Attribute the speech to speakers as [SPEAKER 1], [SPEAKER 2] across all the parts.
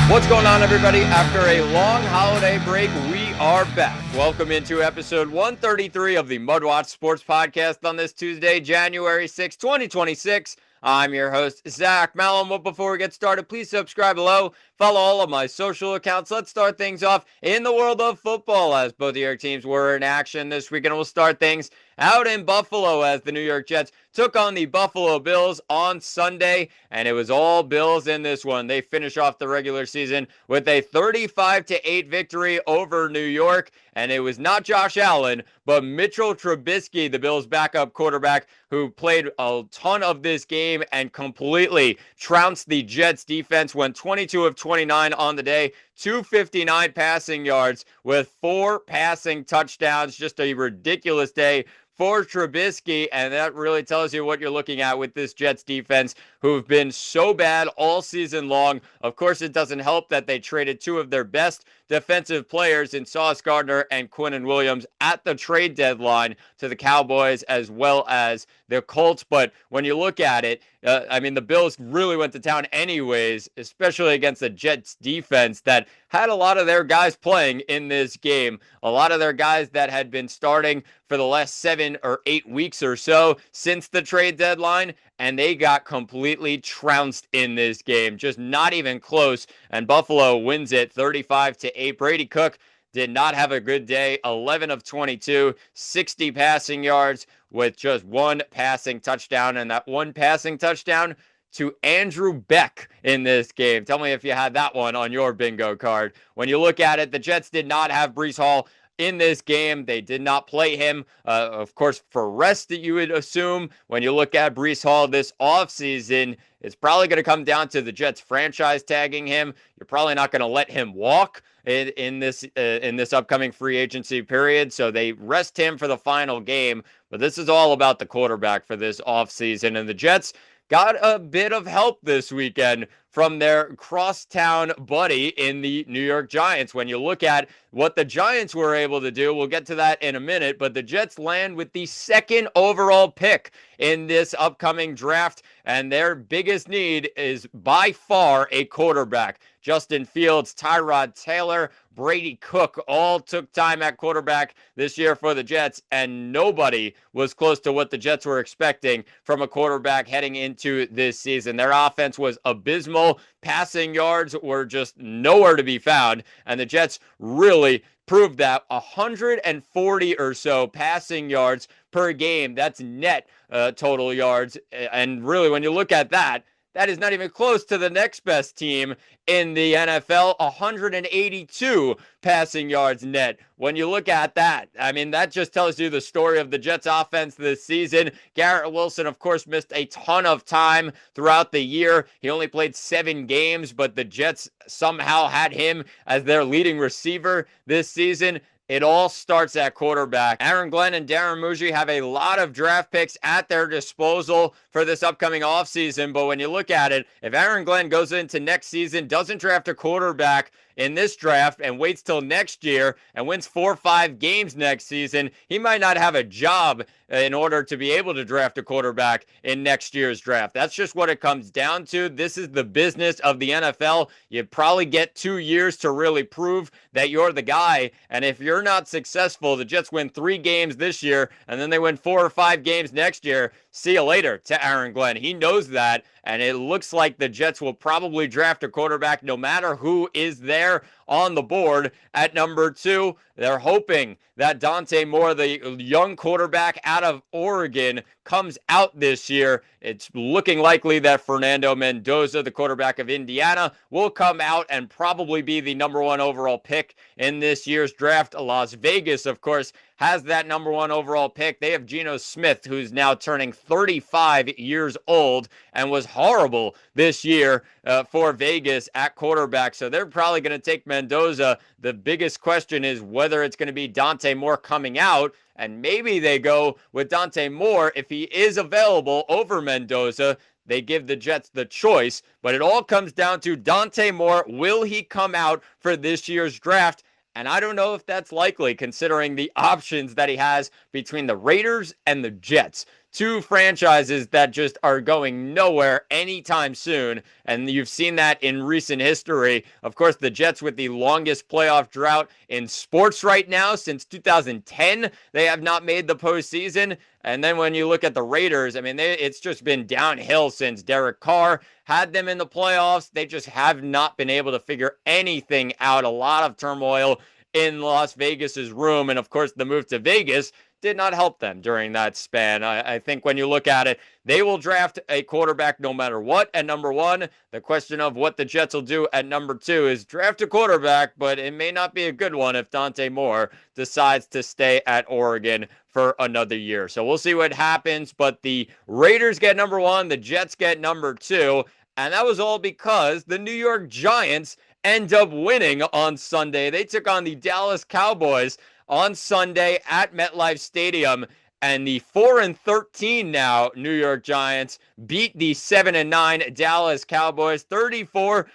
[SPEAKER 1] What's going on, everybody? After a long holiday break, we are back. Welcome into episode 133 of the MudWatch Sports Podcast on this Tuesday, January 6, 2026. I'm your host, Zach Malum. But before we get started, please subscribe below. Follow all of my social accounts. Let's start things off in the world of football, as both of your teams were in action this weekend. We'll start things out in Buffalo as the New York Jets took on the Buffalo Bills on Sunday, and it was all Bills in this one. They finish off the regular season with a 35-8 victory over New York, and it was not Josh Allen, but Mitchell Trubisky, the Bills' backup quarterback, who played a ton of this game and completely trounced the Jets defense, went 22 of 29 on the day, 259 passing yards with 4 passing touchdowns. Just a ridiculous day for Trubisky, and that really tells you what you're looking at with this Jets defense, who've been so bad all season long. Of course, it doesn't help that they traded 2 of their best defensive players in Sauce Gardner and Quinnen Williams at the trade deadline to the Cowboys as well as the Colts. But when you look at it, the Bills really went to town anyways, especially against the Jets defense that had a lot of their guys playing in this game. A lot of their guys that had been starting for the last 7 or 8 weeks or so since the trade deadline, and they got completely trounced in this game. Just not even close, and Buffalo wins it 35-8. Brady Cook did not have a good day. 11 of 22, 60 passing yards with just 1 passing touchdown, and that 1 passing touchdown to Andrew Beck in this game. Tell me if you had that one on your bingo card. When you look at it, the Jets did not have Breece Hall in this game. They did not play him, of course, for rest that you would assume. When you look at Breece Hall this offseason, it's probably going to come down to the Jets franchise tagging him. You're probably not going to let him walk in this upcoming free agency period, so they rest him for the final game. But this is all about the quarterback for this offseason, and the Jets got a bit of help this weekend from their crosstown buddy in the New York Giants. When you look at what the Giants were able to do, we'll get to that in a minute, but the Jets land with the 2nd overall pick in this upcoming draft, and their biggest need is by far a quarterback. Justin Fields, Tyrod Taylor, Brady Cook all took time at quarterback this year for the Jets, and nobody was close to what the Jets were expecting from a quarterback heading into this season. Their offense was abysmal. Passing yards were just nowhere to be found, and the Jets really proved that. 140 or so passing yards per game. That's net total yards, and really when you look at that, that is not even close to the next best team in the NFL, 182 passing yards net. When you look at that, that just tells you the story of the Jets offense this season. Garrett Wilson, of course, missed a ton of time throughout the year. He only played 7 games, but the Jets somehow had him as their leading receiver this season. It all starts at quarterback. Aaron Glenn and Darren Muji have a lot of draft picks at their disposal for this upcoming offseason, but when you look at it, if Aaron Glenn goes into next season, doesn't draft a quarterback in this draft and waits till next year and wins 4 or 5 games next season, he might not have a job in order to be able to draft a quarterback in next year's draft. That's just what it comes down to. This is the business of the NFL. You probably get 2 years to really prove that you're the guy, and if you're not successful, the Jets win 3 games this year, and then they win 4 or 5 games next year. See you later to Aaron Glenn. He knows that, and it looks like the Jets will probably draft a quarterback no matter who is there on the board at number 2. They're hoping that Dante Moore, the young quarterback out of Oregon, comes out this year. It's looking likely that Fernando Mendoza, the quarterback of Indiana, will come out and probably be the number 1 overall pick in this year's draft. Las Vegas, of course, has that number 1 overall pick. They have Geno Smith, who's now turning 35 years old and was horrible this year for Vegas at quarterback. So they're probably going to take Mendoza. The biggest question is whether it's going to be Dante Moore coming out, and maybe they go with Dante Moore if he is available over Mendoza. They give the Jets the choice, but it all comes down to Dante Moore. Will he come out for this year's draft? And I don't know if that's likely considering the options that he has between the Raiders and the Jets. two franchises that just are going nowhere anytime soon. And you've seen that in recent history. Of course, the Jets with the longest playoff drought in sports right now since 2010. They have not made the postseason. And then when you look at the Raiders, I mean, it's just been downhill since Derek Carr had them in the playoffs. They just have not been able to figure anything out. A lot of turmoil in Las Vegas's room. And of course, the move to Vegas did not help them during that span. I think when you look at it, they will draft a quarterback no matter what at number one. The question of what the Jets will do at number two is draft a quarterback, but it may not be a good one if Dante Moore decides to stay at Oregon for another year. So we'll see what happens. But the Raiders get number one, the Jets get number two. And that was all because the New York Giants end up winning on Sunday. They took on the Dallas Cowboys on Sunday at MetLife Stadium, and the 4-13 now New York Giants beat the 7-9 Dallas Cowboys 34-17.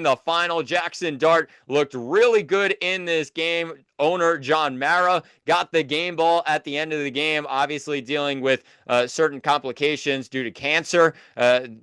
[SPEAKER 1] The final. Jackson Dart looked really good in this game. Owner John Mara got the game ball at the end of the game, obviously dealing with certain complications due to cancer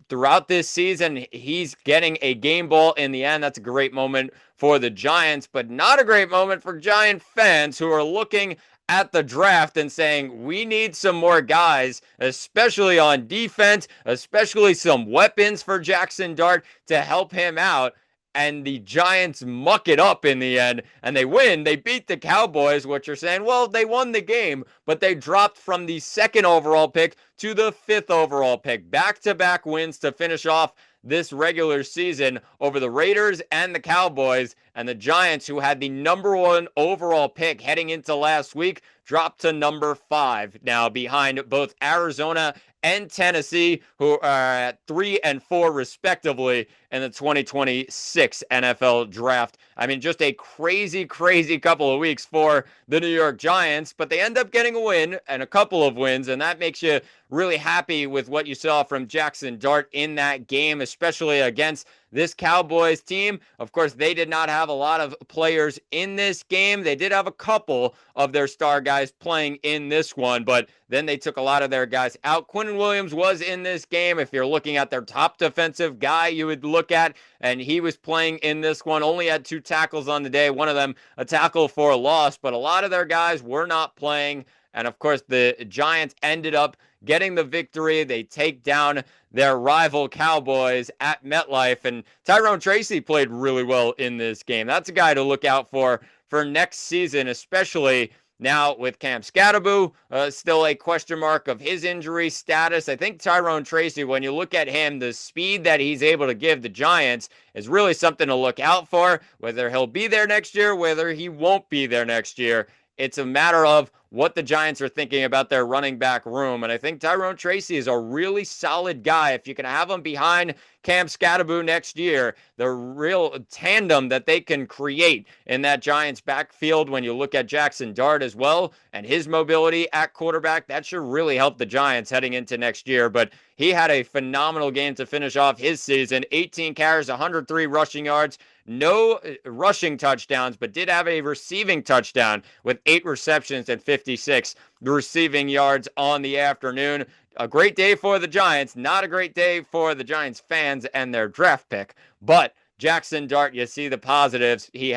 [SPEAKER 1] throughout this season. He's getting a game ball in the end. That's a great moment for the Giants, but not a great moment for Giant fans who are looking at the draft and saying, we need some more guys, especially on defense, especially some weapons for Jackson Dart to help him out. And the Giants muck it up in the end, and they win. They beat the Cowboys, which are saying, well, they won the game, but they dropped from the 2nd overall pick to the 5th overall pick. Back-to-back wins to finish off this regular season over the Raiders and the Cowboys. And the Giants, who had the number 1 overall pick heading into last week, dropped to number 5 now, behind both Arizona and Tennessee, who are at 3 and 4 respectively in the 2026 NFL draft. I mean, just a crazy couple of weeks for the New York Giants, but they end up getting a win and a couple of wins, and that makes you really happy with what you saw from Jackson Dart in that game, especially against this Cowboys team. Of course, they did not have a lot of players in this game. They did have a couple of their star guys playing in this one, but then they took a lot of their guys out. Quinnen Williams was in this game. If you're looking at their top defensive guy, you would look at, and he was playing in this one. Only had 2 tackles on the day, one of them a tackle for a loss, but a lot of their guys were not playing. And of course, the Giants ended up getting the victory. They take down their rival Cowboys at MetLife, and Tyrone Tracy played really well in this game. That's a guy to look out for next season, especially now with Cam Scatterboo still a question mark of his injury status. I think Tyrone Tracy, when you look at him, the speed that he's able to give the Giants is really something to look out for. Whether he'll be there next year, whether he won't be there next year, it's a matter of what the Giants are thinking about their running back room. And I think Tyrone Tracy is a really solid guy. If you can have him behind Cam Scatterboo next year, the real tandem that they can create in that Giants backfield, when you look at Jackson Dart as well and his mobility at quarterback, that should really help the Giants heading into next year. But he had a phenomenal game to finish off his season. 18 carries, 103 rushing yards, no rushing touchdowns, but did have a receiving touchdown with 8 receptions and 56 receiving yards on the afternoon. A great day for the Giants, not a great day for the Giants fans and their draft pick, but Jackson Dart, you see the positives. He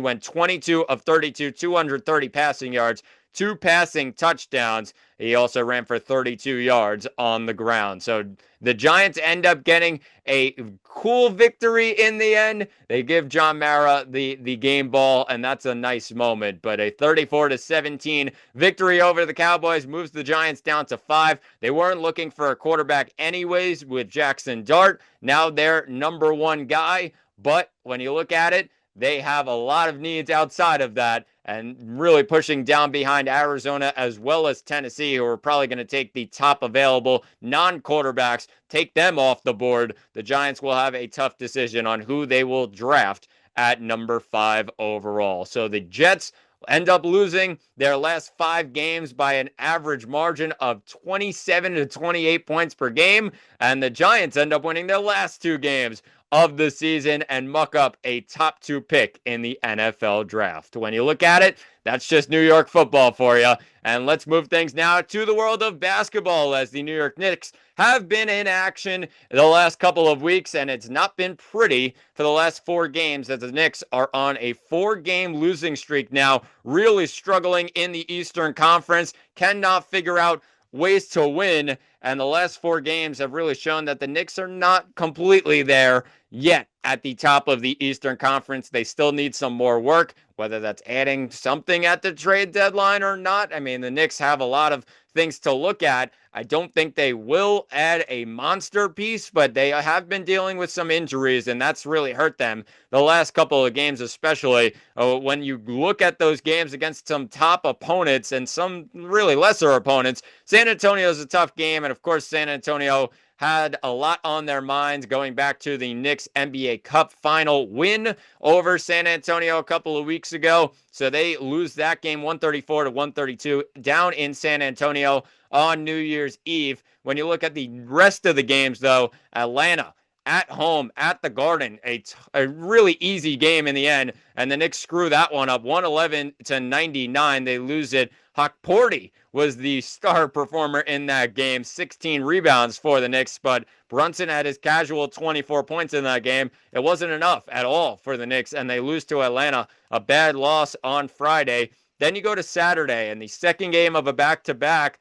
[SPEAKER 1] went 22 of 32, 230 passing yards, 2 passing touchdowns. He also ran for 32 yards on the ground. So the Giants end up getting a cool victory in the end. They give John Mara the game ball, and that's a nice moment. But a 34-17 victory over the Cowboys moves the Giants down to 5. They weren't looking for a quarterback anyways with Jackson Dart. Now they're number 1 guy. But when you look at it, they have a lot of needs outside of that, and really pushing down behind Arizona as well as Tennessee, who are probably going to take the top available non-quarterbacks, take them off the board. The Giants will have a tough decision on who they will draft at number 5 overall. So the Jets end up losing their last 5 games by an average margin of 27 to 28 points per game, and the Giants end up winning their last 2 games of the season and muck up a top 2 pick in the NFL draft. When you look at it, that's just New York football for you. And let's move things now to the world of basketball, as the New York Knicks have been in action the last couple of weeks, and it's not been pretty for the last 4 games, as the Knicks are on a 4-game losing streak now, really struggling in the Eastern Conference, cannot figure out ways to win, and the last 4 games have really shown that the Knicks are not completely there yet at the top of the Eastern Conference. They still need some more work, whether that's adding something at the trade deadline or not. I mean, the Knicks have a lot of things to look at. I don't think they will add a monster piece, but they have been dealing with some injuries, and that's really hurt them the last couple of games, especially when you look at those games against some top opponents and some really lesser opponents. San Antonio is a tough game, and of course, San Antonio had a lot on their minds going back to the Knicks NBA Cup final win over San Antonio a couple of weeks ago. So they lose that game 134 to 132 down in San Antonio on New Year's Eve. When you look at the rest of the games, though, Atlanta at home at the Garden, a really easy game in the end, and the Knicks screw that one up 111 to 99. They lose it. Hakporti was the star performer in that game, 16 rebounds for the Knicks, but Brunson had his casual 24 points in that game. It wasn't enough at all for the Knicks, and they lose to Atlanta, a bad loss on Friday. Then you go to Saturday, and the second game of a back-to-back,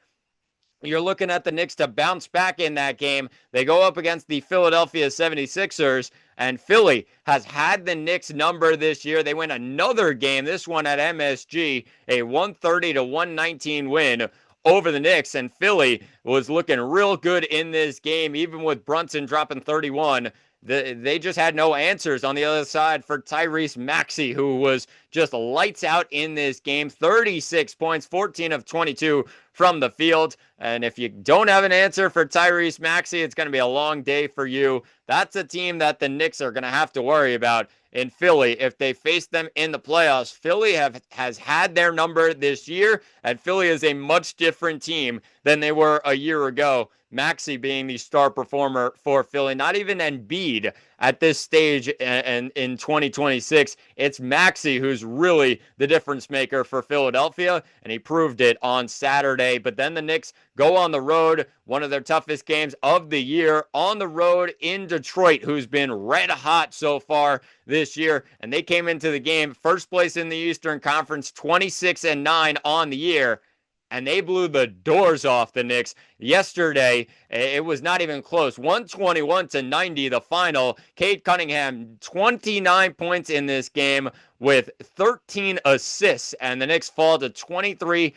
[SPEAKER 1] you're looking at the Knicks to bounce back in that game. They go up against the Philadelphia 76ers, and Philly has had the Knicks number this year. They win another game, this one at MSG, a 130 to 119 win over the Knicks, and Philly was looking real good in this game, even with Brunson dropping 31. They just had no answers on the other side for Tyrese Maxey, who was just lights out in this game. 36 points, 14 of 22 from the field. And if you don't have an answer for Tyrese Maxey, it's going to be a long day for you. That's a team that the Knicks are going to have to worry about in Philly if they face them in the playoffs. Philly has had their number this year, and Philly is a much different team than they were a year ago. Maxey being the star performer for Philly, not even Embiid at this stage and in 2026. It's Maxey who's really the difference maker for Philadelphia, and he proved it on Saturday. But then the Knicks go on the road, one of their toughest games of the year, on the road in Detroit, who's been red hot so far this year. And they came into the game first place in the Eastern Conference, 26-9 on the year. And they blew the doors off the Knicks yesterday. It was not even close. 121 to 90, the final. Cade Cunningham, 29 points in this game with 13 assists. And the Knicks fall to 23-13,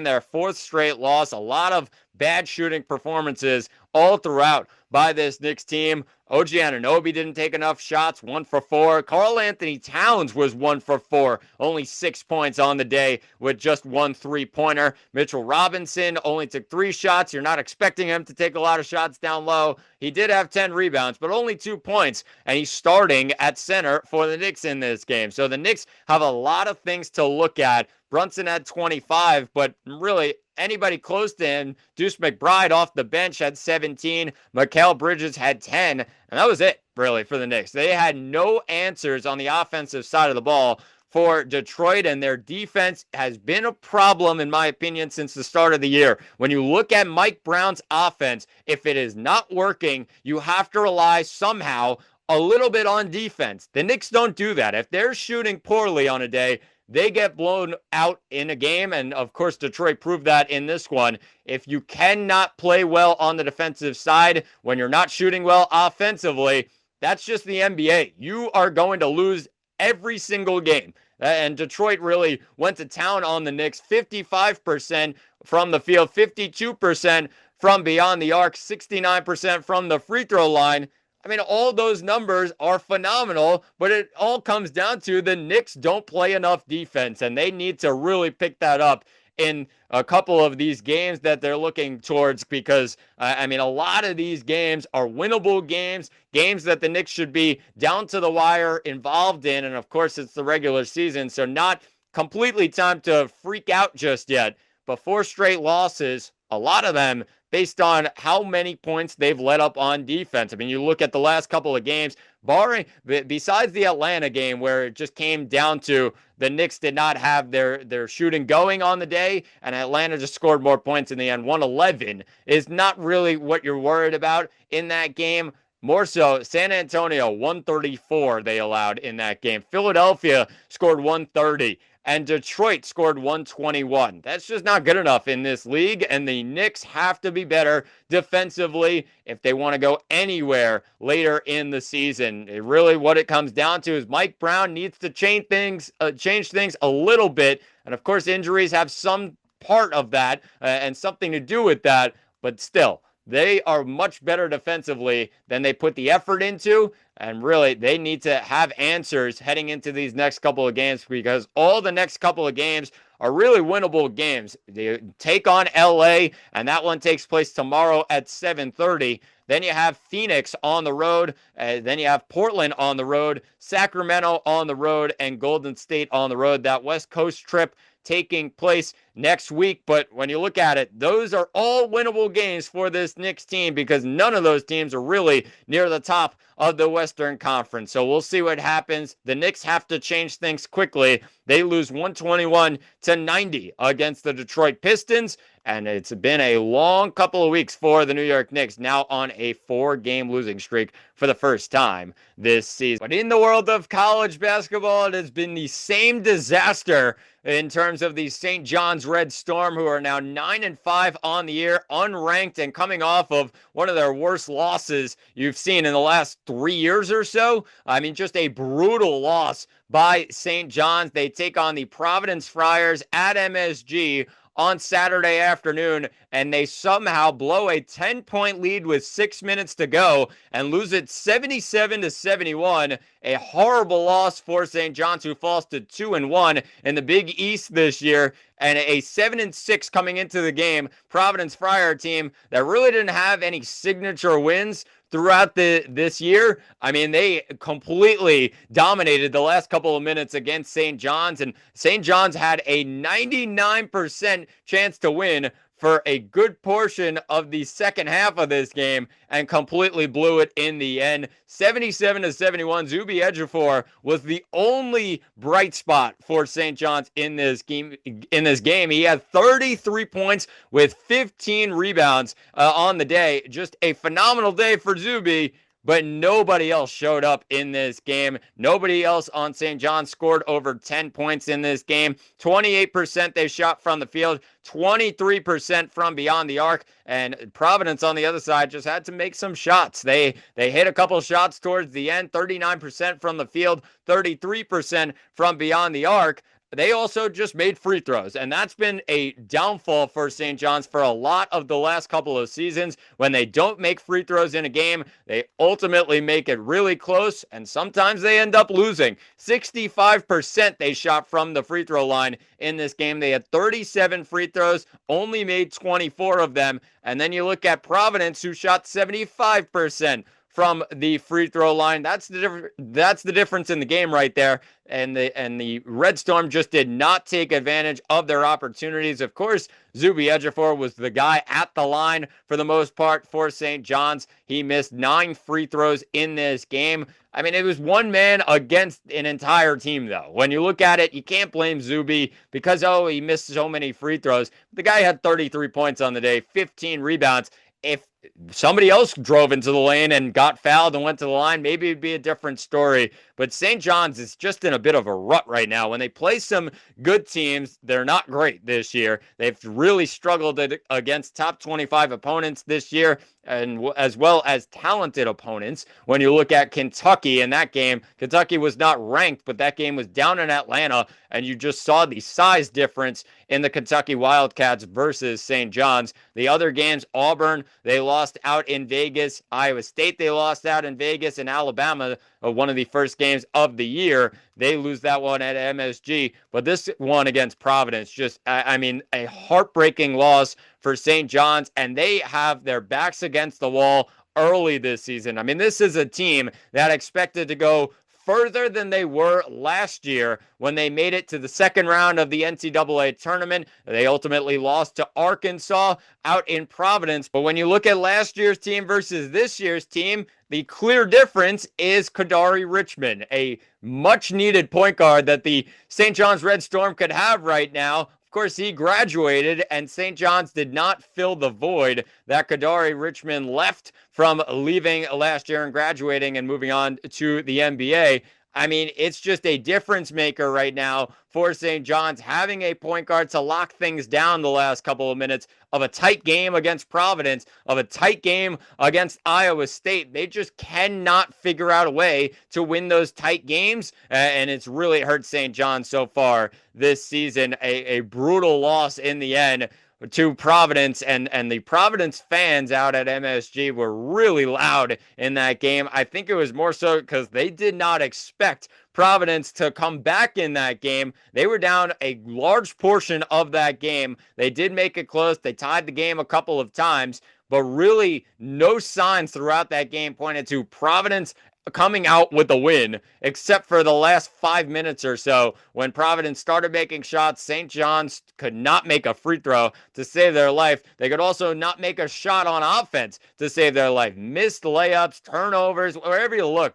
[SPEAKER 1] their 4th straight loss. A lot of bad shooting performances all throughout by this Knicks team. OG Anunoby didn't take enough shots, 1 for 4. Karl Anthony Towns was 1 for 4, only 6 points on the day with just 1 3-pointer. Mitchell Robinson only took 3 shots. You're not expecting him to take a lot of shots down low. He did have 10 rebounds, but only 2 points, and he's starting at center for the Knicks in this game. So the Knicks have a lot of things to look at. Brunson had 25, but really anybody close to him, Deuce McBride off the bench had 17. Mikal Bridges had 10. And that was it, really, for the Knicks. They had no answers on the offensive side of the ball for Detroit, and their defense has been a problem, in my opinion, since the start of the year. When you look at Mike Brown's offense, if it is not working, you have to rely somehow a little bit on defense. The Knicks don't do that. If they're shooting poorly on a day, they get blown out in a game, and of course Detroit proved that in this one. If you cannot play well on the defensive side when you're not shooting well offensively, that's just the NBA. You are going to lose every single game. And Detroit really went to town on the Knicks, 55% from the field, 52% from beyond the arc, 69% from the free throw line. I mean, all those numbers are phenomenal, but it all comes down to the Knicks don't play enough defense, and they need to really pick that up in a couple of these games that they're looking towards, because, I mean, a lot of these games are winnable games, games that the Knicks should be down to the wire involved in, and of course, it's the regular season, so not completely time to freak out just yet, but 4 straight losses, a lot of them based on how many points they've let up on defense. I mean, you look at the last couple of games, besides the Atlanta game where it just came down to the Knicks did not have their shooting going on the day, and Atlanta just scored more points in the end. 111 is not really what you're worried about in that game. More so, San Antonio, 134 they allowed in that game. Philadelphia scored 130. And Detroit scored 121. That's just not good enough in this league, and the Knicks have to be better defensively if they want to go anywhere later in the season. Really, what it comes down to is Mike Brown needs to change things a little bit, and of course, injuries have some part of that and something to do with that, but still. They are much better defensively than they put the effort into. And really, they need to have answers heading into these next couple of games because all the next couple of games are really winnable games. They take on LA, and that one takes place tomorrow at 7:30. Then you have Phoenix on the road. Then you have Portland on the road, Sacramento on the road, and Golden State on the road. That West Coast trip taking place next week. But when you look at it, those are all winnable games for this Knicks team because none of those teams are really near the top of the Western Conference. So we'll see what happens. The Knicks have to change things quickly. They lose 121-90 against the Detroit Pistons. And it's been a long couple of weeks for the New York Knicks, now on a 4-game losing streak for the first time this season. But in the world of college basketball, it has been the same disaster in terms of the St. John's Red Storm, who are now 9-5 on the year, unranked, and coming off of one of their worst losses you've seen in the last 3 years or so. I mean, just a brutal loss by St. John's. They take on the Providence Friars at MSG on Saturday afternoon, and they somehow blow a 10-point lead with 6 minutes to go and lose it 77-71. A horrible loss for St. John's, who falls to 2-1 in the Big East this year, and a 7-6 coming into the game. Providence Friar team that really didn't have any signature wins throughout this year. I mean, they completely dominated the last couple of minutes against St. John's, and St. John's had a 99% chance to win for a good portion of the second half of this game and completely blew it in the end. 77-71. Zuby Ejiofor was the only bright spot for St. John's in this game. He had 33 points with 15 rebounds on the day. Just a phenomenal day for Zuby. But nobody else showed up in this game. Nobody else on St. John's scored over 10 points in this game. 28% they shot from the field, 23% from beyond the arc, and Providence on the other side just had to make some shots. They hit a couple shots towards the end, 39% from the field, 33% from beyond the arc. They also just made free throws, and that's been a downfall for St. John's for a lot of the last couple of seasons. When they don't make free throws in a game, they ultimately make it really close, and sometimes they end up losing. 65% they shot from the free throw line in this game. They had 37 free throws, only made 24 of them, and then you look at Providence, who shot 75% from the free throw line. That's the difference in the game right there. And the Red Storm just did not take advantage of their opportunities. Of course, Zuby Ejiofor was the guy at the line for the most part for St. John's. He missed 9 free throws in this game. I mean, it was one man against an entire team, though. When you look at it, you can't blame Zuby because, he missed so many free throws. The guy had 33 points on the day, 15 rebounds. If somebody else drove into the lane and got fouled and went to the line, maybe it'd be a different story. But St. John's is just in a bit of a rut right now. When they play some good teams, they're not great this year. They've really struggled against top 25 opponents this year, and as well as talented opponents. When you look at Kentucky in that game, Kentucky was not ranked, but that game was down in Atlanta, and you just saw the size difference in the Kentucky Wildcats versus St. John's. The other games, Auburn, they lost out in Vegas. Iowa State, they lost out in Vegas. And Alabama, one of the first games of the year, they lose that one at MSG. But this one against Providence, just, a heartbreaking loss for St. John's, and they have their backs against the wall early this season. I mean, this is a team that expected to go further than they were last year when they made it to the second round of the NCAA tournament. They ultimately lost to Arkansas out in Providence. But when you look at last year's team versus this year's team, the clear difference is Kadari Richmond, a much-needed point guard that the St. John's Red Storm could have right now. Of course, he graduated, and St. John's did not fill the void that Kadari Richmond left from leaving last year and graduating and moving on to the NBA. I mean, it's just a difference maker right now for St. John's, having a point guard to lock things down the last couple of minutes of a tight game against Providence, of a tight game against Iowa State. They just cannot figure out a way to win those tight games, and it's really hurt St. John's so far this season. A brutal loss in the end to Providence, and the Providence fans out at MSG were really loud in that game. I think it was more so because they did not expect Providence to come back in that game. They were down a large portion of that game. They did make it close. They tied the game a couple of times, but really no signs throughout that game pointed to Providence coming out with a win, except for the last 5 minutes or so when Providence started making shots. St. John's could not make a free throw to save their life. They could also not make a shot on offense to save their life. Missed layups, turnovers, wherever you look.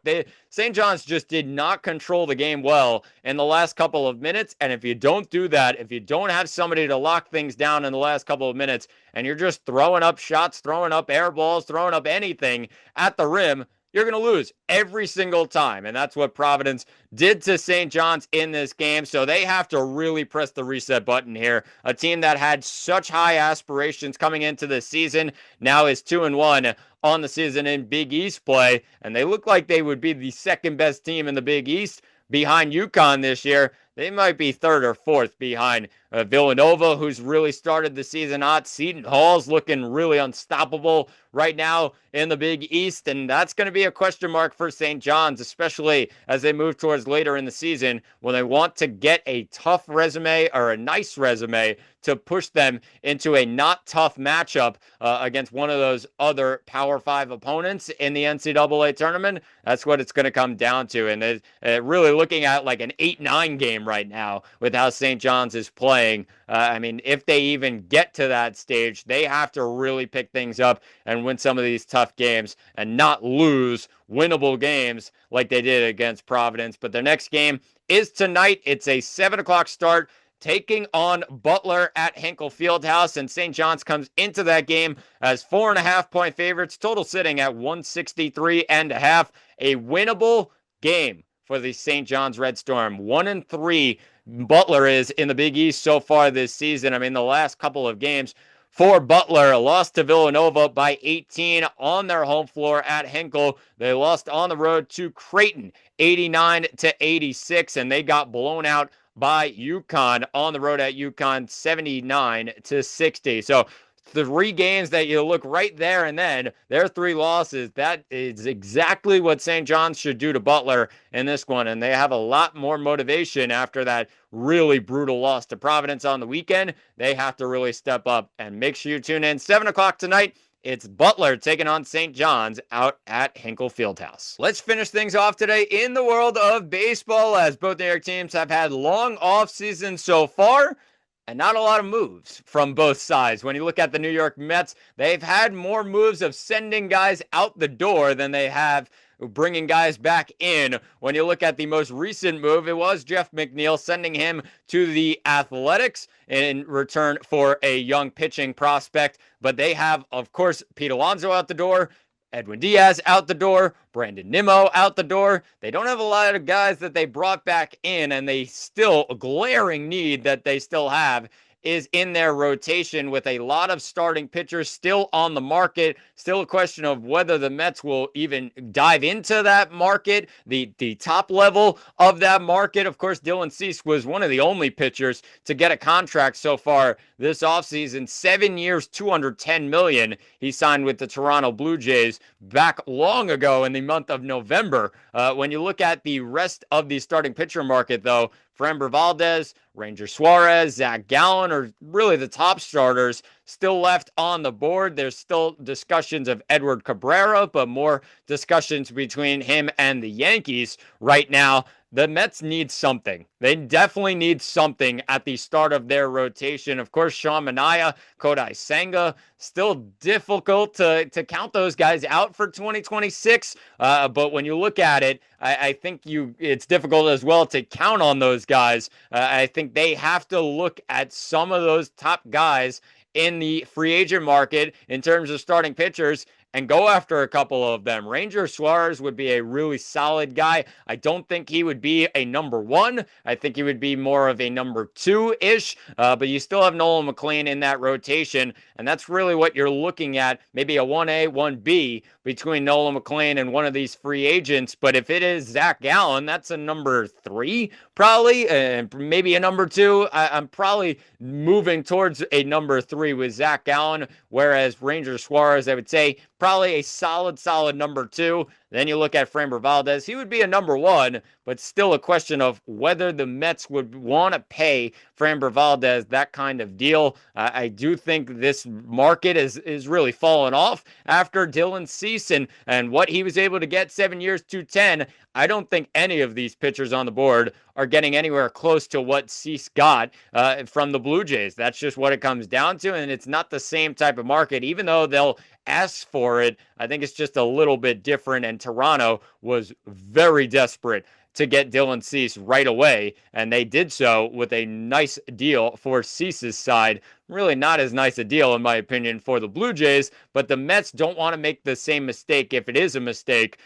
[SPEAKER 1] St. John's just did not control the game well in the last couple of minutes, and if you don't do that, if you don't have somebody to lock things down in the last couple of minutes, and you're just throwing up shots, throwing up air balls, throwing up anything at the rim, you're going to lose every single time. And that's what Providence did to St. John's in this game. So they have to really press the reset button here. A team that had such high aspirations coming into the season now is 2-1 on the season in Big East play. And they look like they would be the second best team in the Big East behind UConn this year. They might be third or fourth behind Villanova, who's really started the season hot. Seton Hall's looking really unstoppable right now in the Big East, and that's going to be a question mark for St. John's, especially as they move towards later in the season when they want to get a tough resume or a nice resume to push them into a not tough matchup against one of those other Power 5 opponents in the NCAA tournament. That's what it's going to come down to, and really looking at like an 8-9 game right now with how St. John's is playing. I mean, if they even get to that stage, they have to really pick things up and win some of these tough games and not lose winnable games like they did against Providence. But their next game is tonight. It's a 7 o'clock start, taking on Butler at Hinkle Fieldhouse, and St. John's comes into that game as 4.5-point favorites, total sitting at 163.5. A winnable game for the St. John's Red Storm. 1-3 Butler is in the Big East so far this season. I mean, the last couple of games for Butler, lost to Villanova by 18 on their home floor at Hinkle. They lost on the road to Creighton 89-86, and they got blown out by UConn on the road at UConn 79-60. So 3 games that you look right there and then, their 3 losses, that is exactly what St. John's should do to Butler in this one. And they have a lot more motivation after that really brutal loss to Providence on the weekend. They have to really step up, and make sure you tune in 7 o'clock tonight. It's Butler taking on St. John's out at Hinkle Fieldhouse. Let's finish things off today in the world of baseball, as both New York teams have had long off seasons so far, and not a lot of moves from both sides. When you look at the New York Mets, they've had more moves of sending guys out the door than they have bringing guys back in. When you look at the most recent move, it was Jeff McNeil sending him to the Athletics in return for a young pitching prospect. But they have, of course, Pete Alonso out the door, Edwin Diaz out the door, Brandon Nimmo out the door. They don't have a lot of guys that they brought back in, and they still, a glaring need that they still have is in their rotation, with a lot of starting pitchers still on the market. Still a question of whether the Mets will even dive into that market, the top level of that market. Of course, Dylan Cease was one of the only pitchers to get a contract so far this offseason. 7 years, $210 million. He signed with the Toronto Blue Jays back long ago in the month of November. When you look at the rest of the starting pitcher market, though, Framber Valdez, Ranger Suarez, Zach Gallen are really the top starters. still left on the board. There's still discussions of Edward Cabrera, but more discussions between him and the Yankees right now. The Mets need something. They definitely need something at the start of their rotation. Of course, Sean Manaea, Kodai Senga, still difficult to count those guys out for 2026. But when you look at it, I think it's difficult as well to count on those guys. I think they have to look at some of those top guys in the free agent market in terms of starting pitchers and go after a couple of them. Ranger Suarez would be a really solid guy. I don't think he would be a number one. I think he would be more of a number two-ish, but you still have Nolan McLean in that rotation, and that's really what you're looking at, maybe a 1A, 1B between Nolan McLean and one of these free agents. But if it is Zach Gallen, that's a number three, probably, and maybe a number two. I'm probably moving towards a number three with Zach Gallen, whereas Ranger Suarez, I would say, probably a solid number two. Then you look at Framber Valdez. He would be a number one, but still a question of whether the Mets would want to pay Framber Valdez that kind of deal. I do think this market is really fallen off after Dylan Cease and what he was able to get 7 years, 210. I don't think any of these pitchers on the board are getting anywhere close to what Cease got from the Blue Jays. That's just what it comes down to, and it's not the same type of market, even though they'll ask for it. I think it's just a little bit different, and Toronto was very desperate to get Dylan Cease right away, and they did so with a nice deal for Cease's side. Really not as nice a deal, in my opinion, for the Blue Jays, but the Mets don't want to make the same mistake, if it is a mistake,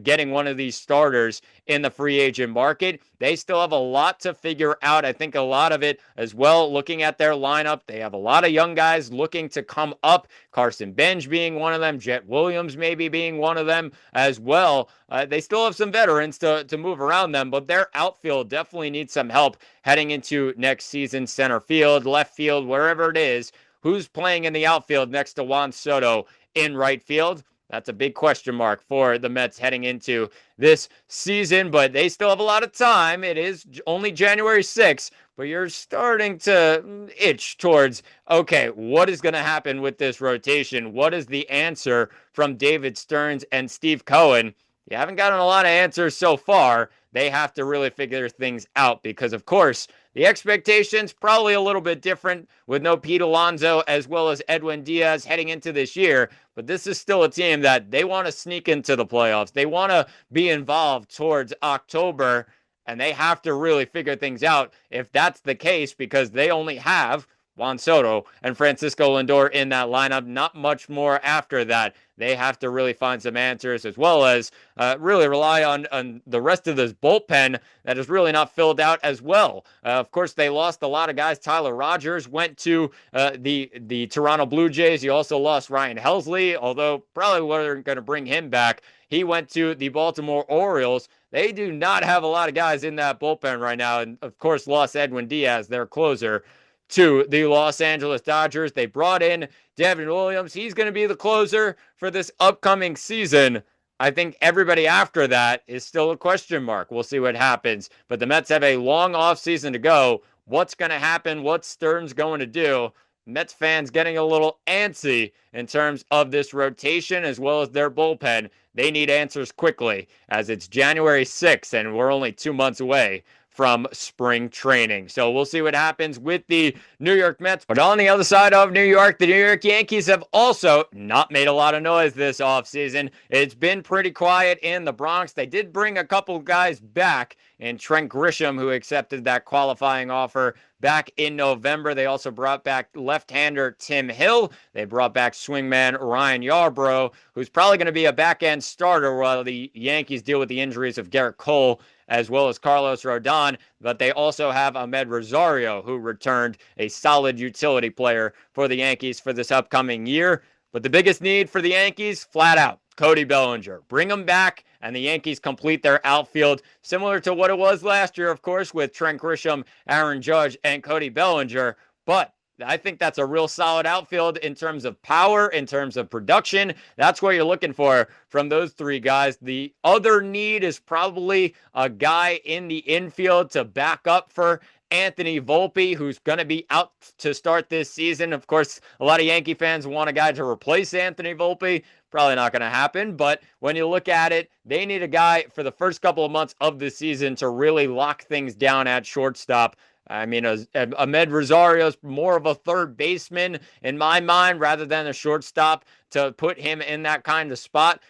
[SPEAKER 1] getting one of these starters in the free agent market. They still have a lot to figure out. I think a lot of it as well, looking at their lineup, they have a lot of young guys looking to come up, Carson Benj being one of them, Jet Williams maybe being one of them as well. They still have some veterans to move around them, but their outfield definitely needs some help heading into next season. Center field, left field, wherever it is. Who's playing in the outfield next to Juan Soto in right field? That's a big question mark for the Mets heading into this season, but they still have a lot of time. It is only January 6th, but you're starting to itch towards, okay, what is going to happen with this rotation? What is the answer from David Stearns and Steve Cohen? You haven't gotten a lot of answers so far. They have to really figure things out because, of course, the expectations probably a little bit different with no Pete Alonso as well as Edwin Diaz heading into this year. But this is still a team that they want to sneak into the playoffs. They want to be involved towards October, and they have to really figure things out if that's the case because they only have Juan Soto and Francisco Lindor in that lineup. Not much more after that. They have to really find some answers as well as really rely on the rest of this bullpen that is really not filled out as well. Of course, they lost a lot of guys. Tyler Rogers went to the Toronto Blue Jays. You also lost Ryan Helsley, although probably weren't going to bring him back. He went to the Baltimore Orioles. They do not have a lot of guys in that bullpen right now. And, of course, lost Edwin Diaz, their closer, to the Los Angeles Dodgers. They brought in Devin Williams. He's going to be the closer for this upcoming season. I think everybody after that is still a question mark. We'll see what happens. But the Mets have a long offseason to go. What's going to happen? What's Stearns going to do? Mets fans getting a little antsy in terms of this rotation as well as their bullpen. They need answers quickly as it's January 6th and we're only 2 months away from spring training. So we'll see what happens with the New York Mets. But on the other side of New York, the New York Yankees have also not made a lot of noise this offseason. It's been pretty quiet in the Bronx. They did bring a couple guys back, and Trent Grisham, who accepted that qualifying offer back in November. They also brought back left-hander Tim Hill. They brought back swingman Ryan Yarbrough, who's probably going to be a back-end starter while the Yankees deal with the injuries of Garrett Cole as well as Carlos Rodon. But they also have Ahmed Rosario, who returned, a solid utility player for the Yankees for this upcoming year. But the biggest need for the Yankees, flat out, Cody Bellinger. Bring him back, and the Yankees complete their outfield, similar to what it was last year, of course, with Trent Grisham, Aaron Judge, and Cody Bellinger. But I think that's a real solid outfield in terms of power, in terms of production. That's what you're looking for from those three guys. The other need is probably a guy in the infield to back up for Anthony Volpe, who's going to be out to start this season. Of course, a lot of Yankee fans want a guy to replace Anthony Volpe. Probably not going to happen, but when you look at it, they need a guy for the first couple of months of the season to really lock things down at shortstop. I mean, Ahmed Rosario's more of a third baseman in my mind rather than a shortstop to put him in that kind of spot.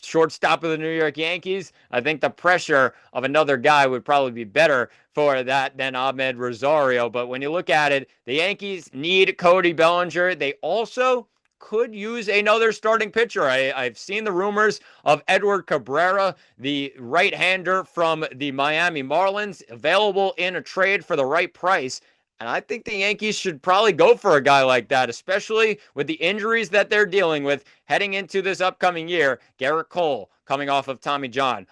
[SPEAKER 1] Shortstop of the New York Yankees, I think the pressure of another guy would probably be better for that than Ahmed Rosario. But when you look at it, the Yankees need Cody Bellinger. They also could use another starting pitcher. I've seen the rumors of Edward Cabrera, the right-hander from the Miami Marlins, available in a trade for the right price. And I think the Yankees should probably go for a guy like that, especially with the injuries that they're dealing with heading into this upcoming year. Garrett Cole coming off of Tommy John.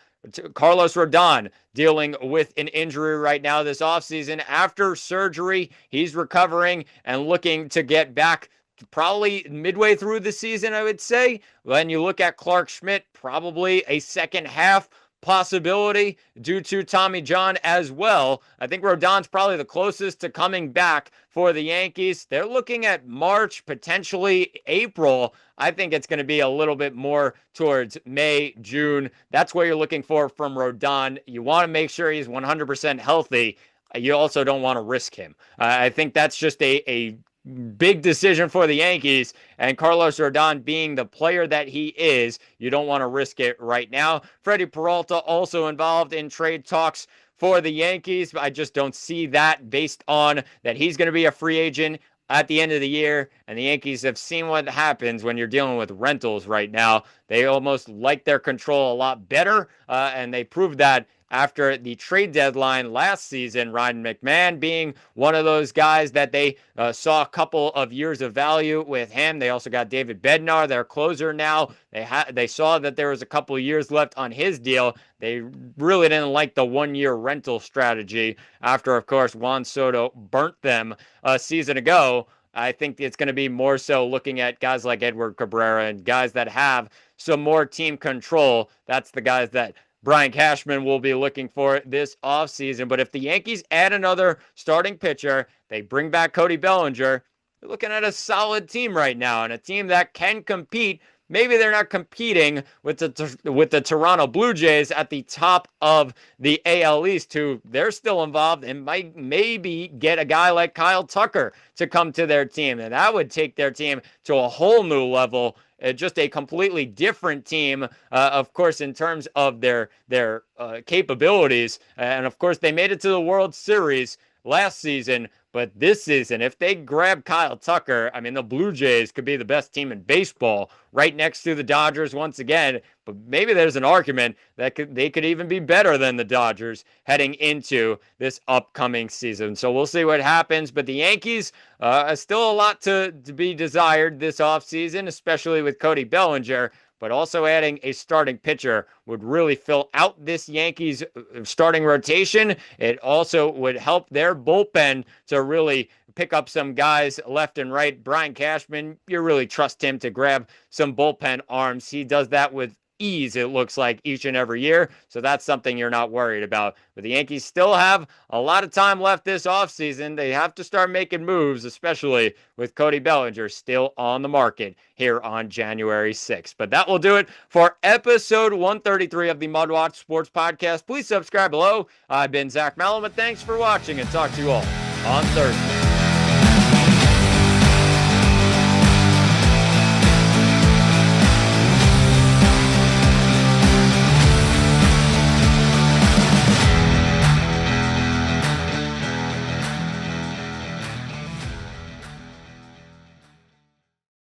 [SPEAKER 1] Carlos Rodon dealing with an injury right now this offseason. After surgery, he's recovering and looking to get back probably midway through the season, I would say. When you look at Clark Schmidt, probably a second half possibility due to Tommy John as well. I think Rodon's probably the closest to coming back for the Yankees. They're looking at March, potentially April. I think it's going to be a little bit more towards May, June. That's what you're looking for from Rodon. You want to make sure he's 100% healthy. You also don't want to risk him. I think that's just a big decision for the Yankees, and Carlos Rodon being the player that he is, you don't want to risk it right now. Freddie Peralta also involved in trade talks for the Yankees. I just don't see that based on that he's going to be a free agent at the end of the year, and the Yankees have seen what happens when you're dealing with rentals right now. They almost like their control a lot better, and they proved that after the trade deadline last season. Ryan McMahon being one of those guys that they saw a couple of years of value with him. They also got David Bednar, their closer now. They saw that there was a couple of years left on his deal. They really didn't like the one-year rental strategy after, of course, Juan Soto burnt them a season ago. I think it's going to be more so looking at guys like Edward Cabrera and guys that have some more team control. That's the guys that Brian Cashman will be looking for this offseason. But if the Yankees add another starting pitcher, they bring back Cody Bellinger, you're looking at a solid team right now, and a team that can compete. Maybe they're not competing with the Toronto Blue Jays at the top of the AL East, who they're still involved and might maybe get a guy like Kyle Tucker to come to their team. And that would take their team to a whole new level. Just a completely different team, of course, in terms of their capabilities. And, of course, they made it to the World Series last season. But this season, if they grab Kyle Tucker, I mean, the Blue Jays could be the best team in baseball right next to the Dodgers once again. But maybe there's an argument that they could even be better than the Dodgers heading into this upcoming season. So we'll see what happens. But the Yankees still a lot to be desired this offseason, especially with Cody Bellinger. But also adding a starting pitcher would really fill out this Yankees starting rotation. It also would help their bullpen to really pick up some guys left and right. Brian Cashman, you really trust him to grab some bullpen arms. He does that with ease, it looks like, each and every year. So that's something you're not worried about. But the Yankees still have a lot of time left this offseason. They have to start making moves, especially with Cody Bellinger still on the market here on January 6th. But that will do it for episode 133 of the MudWatch Sports Podcast. Please subscribe below. I've been Zach Malum, and thanks for watching, and talk to you all on Thursday.